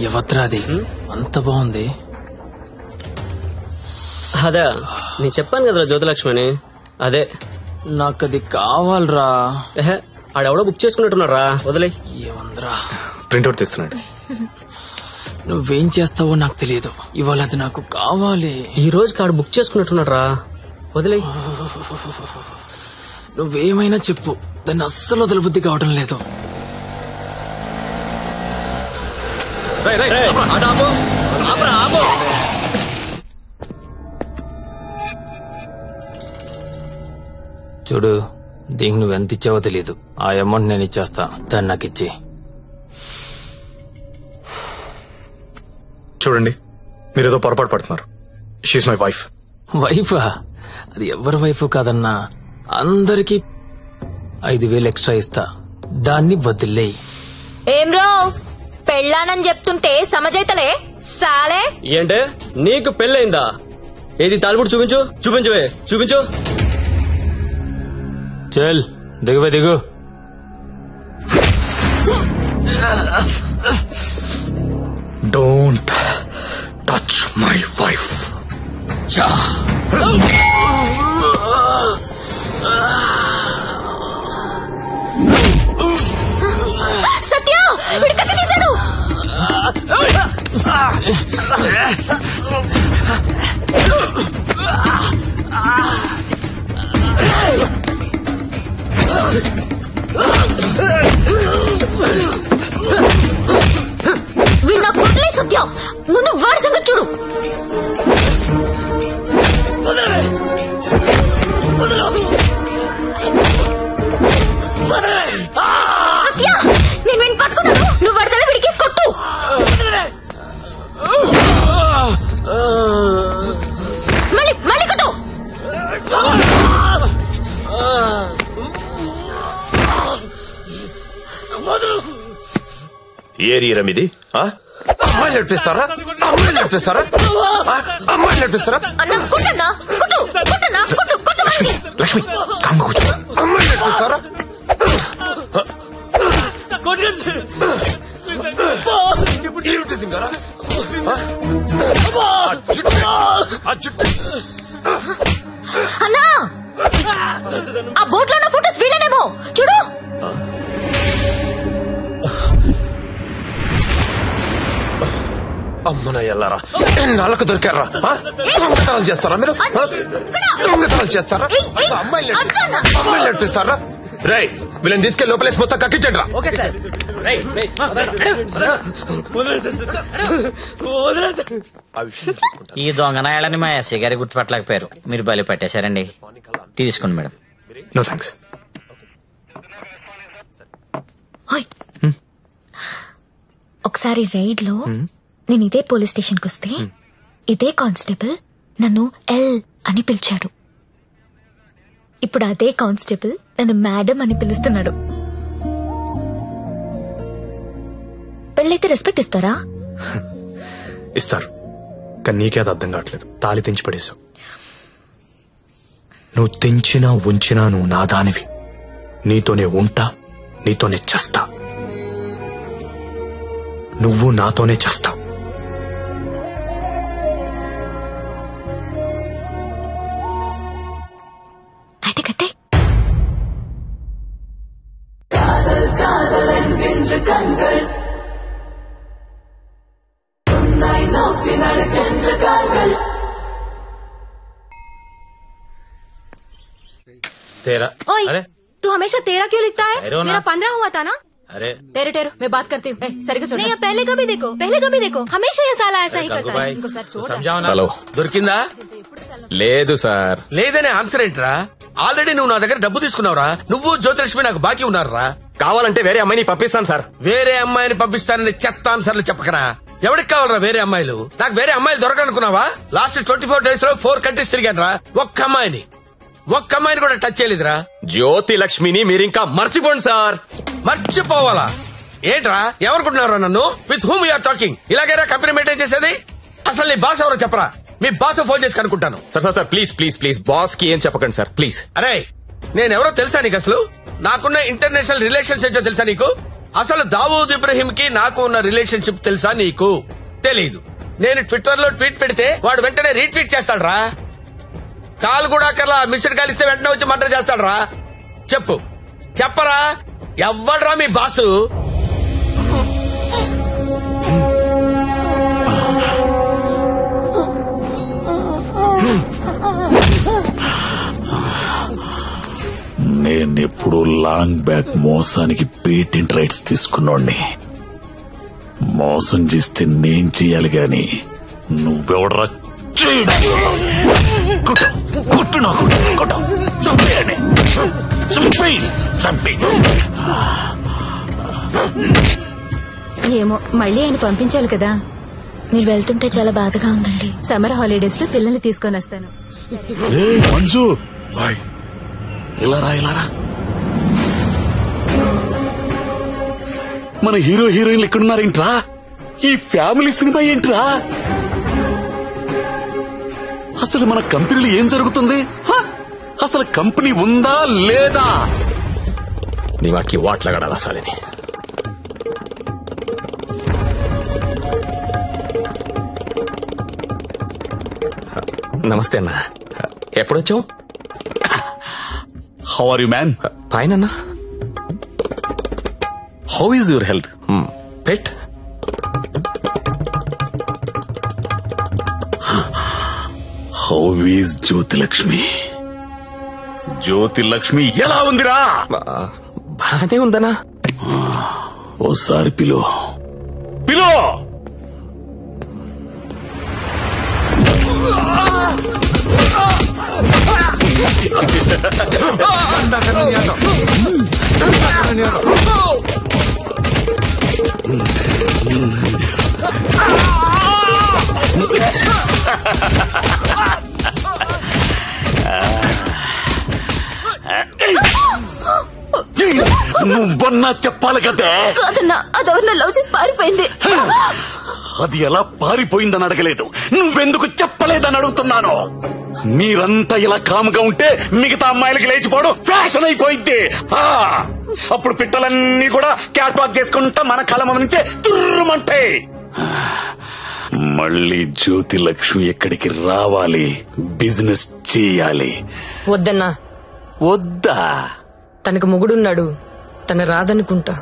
ఎవత్రాది అంత బాగుంది. అదే నేను చెప్పాను కదరా జ్యోతిలక్ష్మి. అదే నాకది కావాలరా. ఆడెవడో బుక్ చేసుకున్నట్టున్నాడు రా, వదిలే. ఏముందిరా, ప్రింట్అవుట్ తీస్తున్నాడు. నువ్వేం చేస్తావో నాకు తెలియదు, ఇవాళ అది నాకు కావాలి. ఈ రోజు కాడు బుక్ చేసుకున్నట్టున్నాడు రా, వదిలే. నువ్వేమైనా చెప్పు, దాన్ని అస్సలు వదలబుద్ధి కావడం లేదు. చూడు, దీనికి నువ్వెంత ఇచ్చావో తెలీదు. ఆ అమౌంట్ నేను ఇచ్చేస్తా, దాన్ని నాకు ఇచ్చి. చూడండి, మీరేదో పొరపాటు పడుతున్నారు. She's my wife. వైఫా? అది ఎవరి వైఫ్ కాదన్నా, అందరికి 5,000 ఎక్స్ట్రా ఇస్తా, దాన్ని వదిలేయి. ఏం రో పెళ్ళానని చెప్తుంటే సమజైతలే సాలే. ఏంటే నీకు పెళ్ళైందా? ఏది తాలిబుట్టు చూపించు, చూపించవే, చూపించు. చల్ దిగువే, దిగు. Don't touch my wife. Satya వీడు కత్తి తీశాడు. వీడు నాకు వదిలే సత్య, ముందు వాడి సంగతి చూడు. సత్య నేను వీడిని పట్టుకున్నాను, నువ్వు వడతల విడికేసి కొట్టు. మళ్ళీ మళ్ళీ కొట్టు. ఏరియా మీది? అమ్మాయిలు నడిపిస్తారా? అమ్మాయిలు నడిపిస్తారా? అమ్మాయిలు నడిపిస్తారా? అన్న కొట్టన్నా, కొట్టు కొట్టన్నా, కొట్టు కొట్టు. లక్ష్మి కామ్గా కూర్చో. అమ్మాయిలు నడిపిస్తారా? అన్నా ఆ బోట్ లో ఉన్న ఫోటోస్ వీళ్ళనేమో చూడు. అమ్మన ఎల్లారా, ఎన్నాళ్ళకు దొరికారా? దొంగతనాలు చేస్తారా మీరు? దొంగతనాలు చేస్తారా? అమ్మాయిలు నడిపిస్తారా? రై వీళ్ళని తీసుకెళ్లి లోపలేసి మొత్తం కక్కించండి రా. ఈ దొంగనాయాలని మా ఎస్ఐ గారి గుర్తుపట్టలేకపోయారు, మీరు బలి పెట్టేశారండి. తీసుకోండి మేడం. No thanks. ఒకసారి రైడ్ లో నేను ఇదే పోలీస్ స్టేషన్ కు వస్తే ఇదే కానిస్టేబుల్ నన్ను ఎల్ అని పిలిచాడు. ఇప్పుడు అదే కానిస్టేబుల్ నన్ను మేడం అని పిలుస్తున్నాడు. పెళ్ళైతే రెస్పెక్ట్ ఇస్తారా? ఇస్తారు, కానీ నీకే అది అర్థం కావట్లేదు. తాళి తెంచి పడేశావు. నువ్వు తెంచినా ఉంచినా నువ్వు నా దానివి. నీతోనే ఉంటా, నీతోనే చస్తా. నువ్వు నాతోనే చస్తావు. అయితే కట్టే. तेरा अरे तू हमेशा तेरा क्यों लिखता है? मेरा 15 हुआ था ना. अरे टेरू टेरू मैं बात करती हूँ. सरिगा छोड़. नहीं पहले कभी देखो हमेशा ये साला ऐसा ही करता है. ఇంకోసారి హలో, దొరికిందా? లేదు సార్. లేదనే ఆన్సర్ ఏంట్రా? ఆల్రెడీ నువ్వు నా దగ్గర డబ్బు తీసుకున్నావురా. నువ్వు జ్యోతిలక్ష్మి నాకు బాకీ ఉన్నారా? కావాలంటే వేరే అమ్మాయిని పంపిస్తాను సార్. వేరే అమ్మాయిని పంపిస్తానని చెత్త ఆన్సర్లు చెప్పకరా. ఎవరికి కావాలరా వేరే అమ్మాయిలు? నాకు వేరే అమ్మాయిలు దొరకనుకున్నావా? లాస్ట్ 24 days లో 4 countries తిరిగాను రా. ఒక్క అమ్మాయిని కూడా టచ్ చేయలేదురా. జ్యోతి లక్ష్మిని మీరింకా మర్చిపోండి సార్. మర్చిపోవాలా ఏంట్రా? ఎవరుకుంటున్నారా నన్ను? With whom you are talking? ఇలాగైనా కంపెనీ మెయింటైన్ చేసేది? అసలు నీ బాస్ ఎవరో చెప్పరా. మీ బాస్ ఫోన్ చేసి కనుక్కుంటాను. Sir sir sir please please please boss కి ఏం చెప్పకండి సార్ ప్లీజ్. అరే నేనెవరో తెలుసా నీకు? అసలు నాకున్న ఇంటర్నేషనల్ రిలేషన్స్ ఏంటో తెలుసా నీకు? అసలు దావూద్ ఇబ్రహీం కి నాకు ఉన్న రిలేషన్షిప్ తెలుసా నీకు? తెలీదు. నేను ట్విట్టర్ లో ట్వీట్ పెడితే వాడు వెంటనే రీట్వీట్ చేస్తాడ్రా. కాల్ కూడా అక్కర్లా, మిస్డ్ కాల్ ఇస్తే వెంటనే వచ్చి మర్డర్ చేస్తాడ్రా. చెప్పు, చెప్పరా, ఎవ్వడ్రా మీ బాసు? నేనెప్పుడు లాంగ్ బ్యాక్ మోసానికి పేటెంట్ రైట్స్ తీసుకున్నోడ్ని. మోసం చేస్తే నేను చెయ్యాలి గాని నువ్వెవడరా? కొట్టు నాకు, కొట్టు, చంపేయండి, చంపేయి. ఏమో మళ్ళీ ఆయన పంపించాలి కదా. మీరు వెళ్తుంటే చాలా బాధగా ఉందండి. సమ్మర్ హాలిడేస్ లో పిల్లల్ని తీసుకొని వస్తాను. మంజు బాయ్, ఇలారా. మన హీరో హీరోయిన్లు ఎక్కడున్నారేంట్రా? ఈ ఫ్యామిలీ సినిమా ఏంట్రా? అసలు మన కంపెనీలో ఏం జరుగుతుంది? అసలు కంపెనీ ఉందా లేదా? దిమాకి వాట్లాగడాలి అసలని. నమస్తే అన్న, ఎప్పుడొచ్చావు? How are you man? Fine అన్న. How is your health? Pet. How is Jyothilakshmi? Jyothilakshmi ఎలా ఉందిరా? బానే ఉందనా? ఓసారి పిలో. నువ్వన్నా చెప్పాలి కదే. కాదన్నా, అదెవరినో లవ్ చేసి పారిపోయింది. అది ఎలా పారిపోయిందని అడగలేదు, నువ్వెందుకు చెప్పలేదని అడుగుతున్నాను. మీరంతా ఇలా కాముగా ఉంటే మిగతా అమ్మాయిలకి లేచిపోవడం ఫ్యాషన్ అయిపోయింది. అప్పుడు పిట్టలన్నీ కూడా క్యాట్ వాక్ చేసుకుంటా మన కళ్ళ ముందు నుంచే తుర్రుమంటాయి. మళ్ళీ జ్యోతిలక్ష్మి ఎక్కడికి రావాలి, బిజినెస్ చేయాలి. వద్దన్నా. వద్దా? తనకు మొగుడున్నాడు, తన రాదనుకుంటా.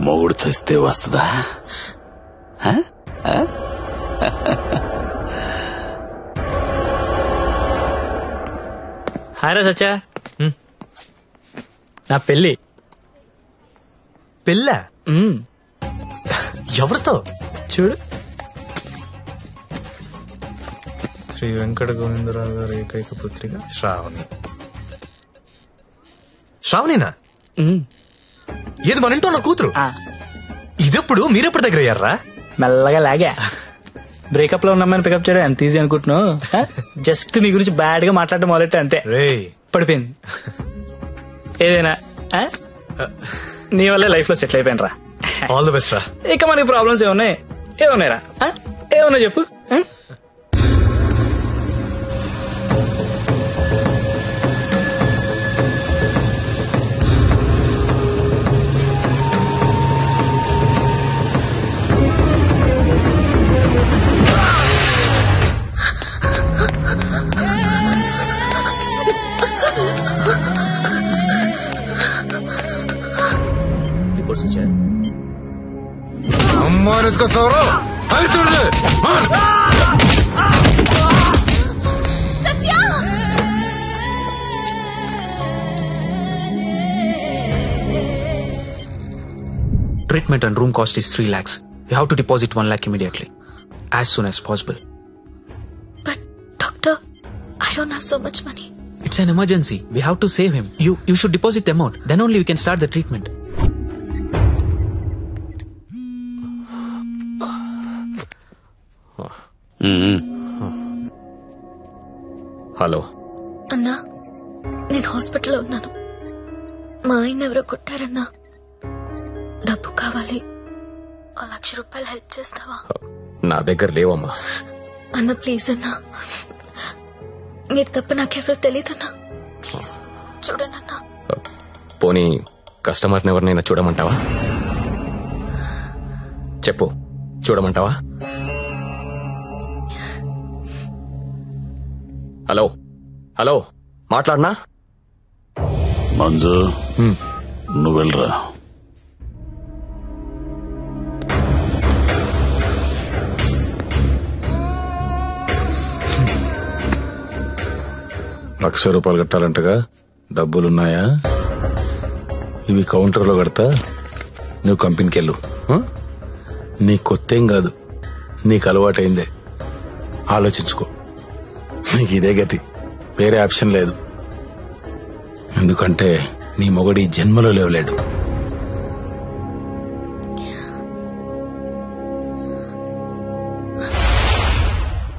మొగుడు చస్తే వస్తుందా? హాయ్ సచ్చా, నా పెళ్ళి. పెళ్ళా? ఎవరితో? చూడు, శ్రీ వెంకట గోవిందరావు గారి ఏకైక పుత్రిక శ్రావణి. శ్రావణినా? ఏది మన ఇంట్లో నా కూతురు? ఇదెప్పుడు మీరెప్పుడు దగ్గర అయ్యారా? మెల్లగా లాగా బ్రేకప్ లో ఉన్నమ్మని పికప్ చేయడం ఎంత ఈజీ అనుకుంటున్నావు? జస్ట్ నీ గురించి బ్యాడ్ గా మాట్లాడడం మొదలెట్టే అంతే, పడిపోయింది. ఏదైనా నీ వల్లే లైఫ్ లో సెటిల్ అయిపోయాను రా. ఆల్ ది బెస్ట్ రా. ఇక మనకి ప్రాబ్లమ్స్ ఏమున్నాయిరా? ఏమన్నా చెప్పు. Treatment and room cost is 3 lakhs. You have to deposit 1 lakh immediately, as soon as possible. But doctor, I don't have so much money. It's an emergency. We have to save him. You should deposit the amount. Then only we can start the treatment. Hello అన్నా, నేను హాస్పిటల్లో ఉన్నాను. మా ఆయన ఎవరో కొట్టారన్నా. డబ్బు కావాలి. 1,00,000 రూపాయలు హెల్ప్ చేస్తావా? నా దగ్గర లేవమ్మా. అన్న ప్లీజ్ అన్నా, మీరు తప్ప నాకెవరో తెలియదన్నా. ప్లీజ్ చూడండి అన్నా. పోనీ కస్టమర్ని ఎవరినైనా చూడమంటావా? చెప్పు, చూడమంటావా? హలో హలో, మాట్లాడనా? మంజు, నువ్వు వెళ్ళరా. ₹1,00,000 కట్టాలంటగా, డబ్బులున్నాయా? ఇవి కౌంటర్లో కడతా, నువ్వు కంపెనీకి వెళ్ళు. నీ కొత్తేం కాదు, నీకు అలవాటైందే. ఆలోచించుకో, నీకు ఇదే గతి, వేరే ఆప్షన్ లేదు. ఎందుకంటే నీ మొగడి జన్మలో లేవలేడు.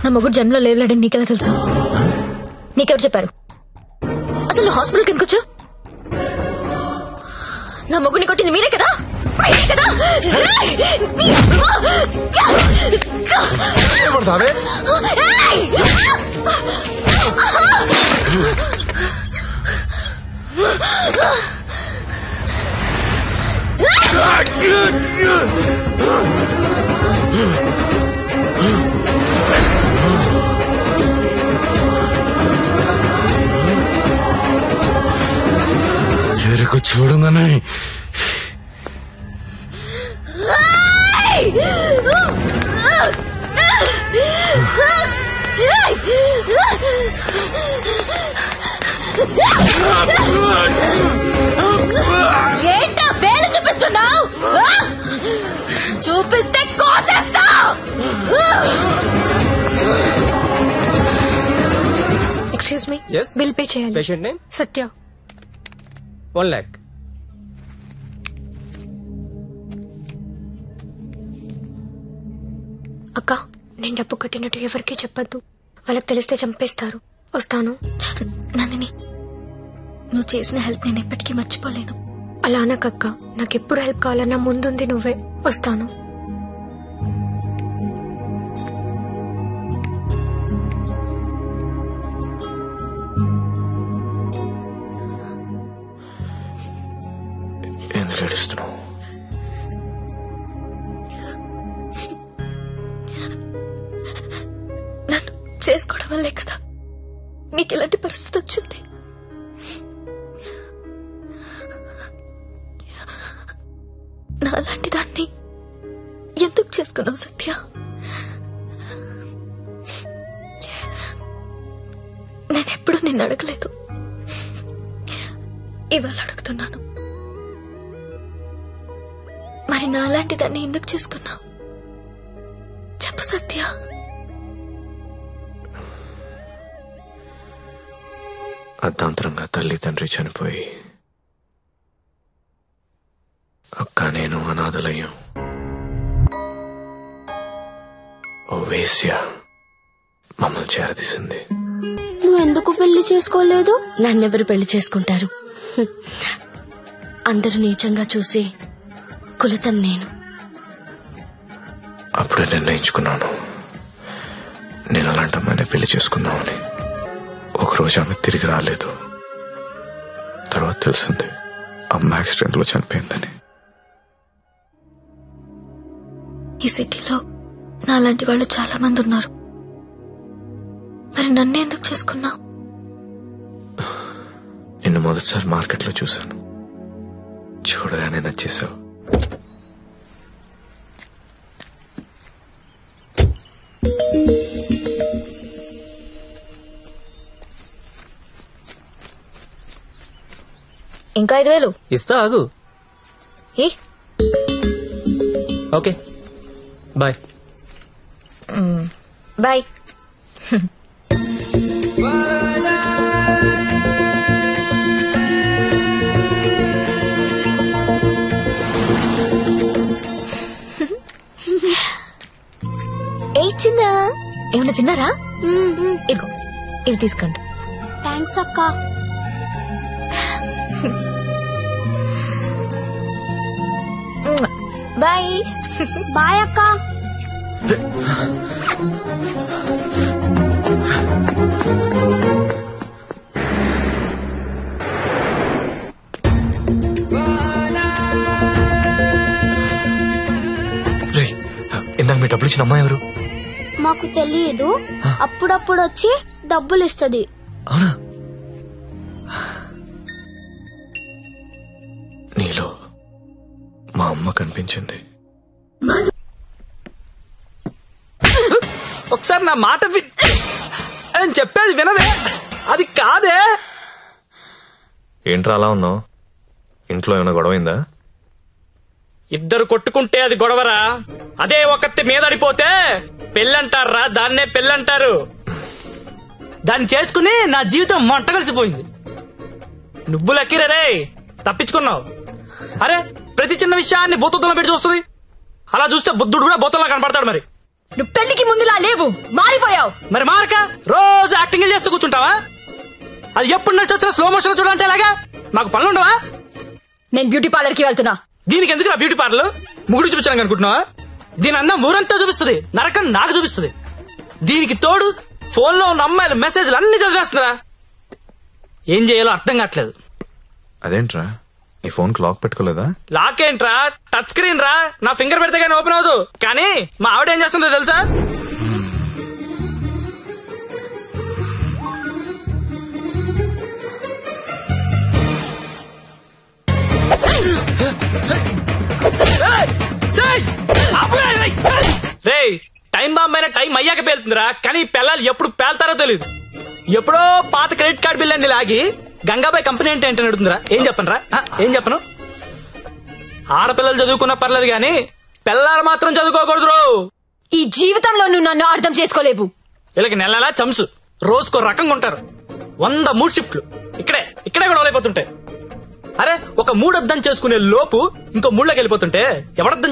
నా మొగుడు జన్మలో లేవలేడని నీకెలా తెలుసు? నీకెవరు చెప్పారు? అసలు నువ్వు హాస్పిటల్కి ఎందుకు వచ్చావు? నా మొగుడిని కొట్టింది మీరే కదా? చెరకు చూడంగానే ఏంటా వేలు చూపిస్తున్నావు? చూపిస్తే కోసేస్తా. Excuse me, Yes? Bill pay చేయాలి. Patient name Satya. 1 lakh. అక్క, నేను డబ్బు కట్టినట్టు ఎవరికీ చెప్పొద్దు. వాళ్ళకి తెలిస్తే చంపేస్తారు. వస్తాను. నందిని, నువ్వు చేసిన హెల్ప్ నేను ఎప్పటికీ మర్చిపోలేను. అలా అనకక్క, నాకెప్పుడు హెల్ప్ కావాలన్నా ముందుంది నువ్వే. వస్తాను. ఎందుకు ఏడుస్తున్నావు? నన్ను చేసుకోవడం వల్లే కదా నీకు ఇలాంటి పరిస్థితి వచ్చింది. నాలాంటి దాన్ని ఎందుకు చేసుకున్నావు సత్య? నేనెప్పుడు నిన్ను అడగలేదు, ఇవాళ అడుగుతున్నాను. మరి నాలాంటి దాన్ని ఎందుకు చేసుకున్నావు? చెప్పు సత్య. అర్ధాంతరంగా తల్లి తండ్రి చనిపోయి అక్క నేను అనాథలయ్యాం. ఓ వేశ్య మమ్మల్ని చేరదీసింది. నువ్వెందుకు పెళ్లి చేసుకోలేదు? నన్నెవరు పెళ్లి చేసుకుంటారు? అందరూ నీచంగా చూసి కులతను నేను. అప్పుడే నిర్ణయించుకున్నాను, నేను అలాంటి అమ్మాయిని పెళ్లి చేసుకుందామని. ఒకరోజు ఆమె తిరిగి రాలేదు. తర్వాత తెలిసింది అమ్మ యాక్సిడెంట్ లో చనిపోయిందని. ఈ సిటీలో నాలాంటి వాళ్ళు చాలా మంది ఉన్నారు. మరి నన్ను ఎందుకు చేసుకున్నావు? నిన్ను మొదటిసారి మార్కెట్లో చూశాను, చూడగానే నచ్చేసావు. ఇంకా 5,000 ఇస్తా, ఆగు. Okay, bye. బాయ్. ఏ చిన్న, ఏమన్నా తిన్నారా? ఇదిగో ఇవి తీసుకోండి. థ్యాంక్స్ అక్క. బాయ్. బాయ్ అక్క. ఇందాక మీ డబ్బులు ఇచ్చిన అమ్మాయి ఎవరు? మాకు తెలియదు, అప్పుడప్పుడు వచ్చి డబ్బులు ఇస్తది. అవునా? నీలో మా అమ్మ కనిపించింది. ఒకసారి నా మాట నేను చెప్పేది వినవే. అది కాదే. ఏంట్రా అలా ఉన్నావు? ఇంట్లో ఏమైనా గొడవైందా? ఇద్దరు కొట్టుకుంటే అది గొడవరా, అదే ఒకత్తి మీద అడిపోతే పెళ్ళంటారా, దాన్నే పెళ్ళంటారు. దాన్ని చేసుకుని నా జీవితం మంట కలిసిపోయింది. నువ్వు లక్కీరే, తప్పించుకున్నావు. అరే ప్రతి చిన్న విషయాన్ని బోతల్లో పెట్టి చూస్తుంది. అలా చూస్తే బుద్ధుడు కూడా బోతల్లో కనపడతాడు. మరి నువ్వు పెళ్లికి ముందులా లేవు, మారిపోయావు. మరి మారక రోజు యాక్టింగ్ చేస్తూ కూర్చుంటావా? అది ఎప్పుడు నచ్చొచ్చినా స్లో మోషన్ చూడాలంటే ఎలాగా? మాకు పనులుండవా? నేను బ్యూటీ పార్లర్ కి వెళ్తున్నా. దీనికి ఎందుకు బ్యూటీ పార్లర్? ముగుడు చూపించాను అనుకుంటున్నావా? దీని అందం ఊరంతా చూపిస్తుంది, నరకం నాకు చూపిస్తుంది. దీనికి తోడు ఫోన్ లో ఉన్న అమ్మాయిల మెసేజ్లు అన్ని చదివేస్తున్నారా? ఏం చేయాలో అర్థం కావట్లేదు. అదేంట్రా, నీ ఫోన్ కి లాక్ పెట్టుకోలేదా? లాక్ ఏంట్రా, టచ్ స్క్రీన్ రా. నా ఫింగర్ పెడితే కానీ ఓపెన్ అవదు. కానీ మా ఆవిడ ఏం చేస్తుందో తెలుసా? రే టైం బాంబ్ అయినా టైం అయ్యాక పేలుతుందిరా, కానీ పిల్లలు ఎప్పుడు పేల్తారో తెలియదు. ఎప్పుడో పాత క్రెడిట్ కార్డు బిల్ అండి లాగి గంగాబాయ్ కంపెనీ అంటే ఏంటని అడుగుతుందిరా. ఏం చెప్పను రా, ఏం చెప్పను? ఆడపిల్లలు చదువుకున్నా పర్లేదు గాని పిల్లలు మాత్రం చదువుకోకూడదు. ఈ జీవితంలో నువ్వు నన్ను అర్థం చేసుకోలేవు. వీళ్ళకి నెలలా చంసు, రోజుకో రకంగా ఉంటారు. 100 మూడు షిఫ్ట్లు ఇక్కడే గొడవలు అయిపోతుంటాయి. అరే ఒక మూడు అర్థం చేసుకునే లోపు ఇంకో మూడులోకి వెళ్ళిపోతుంటే ఎవడర్థం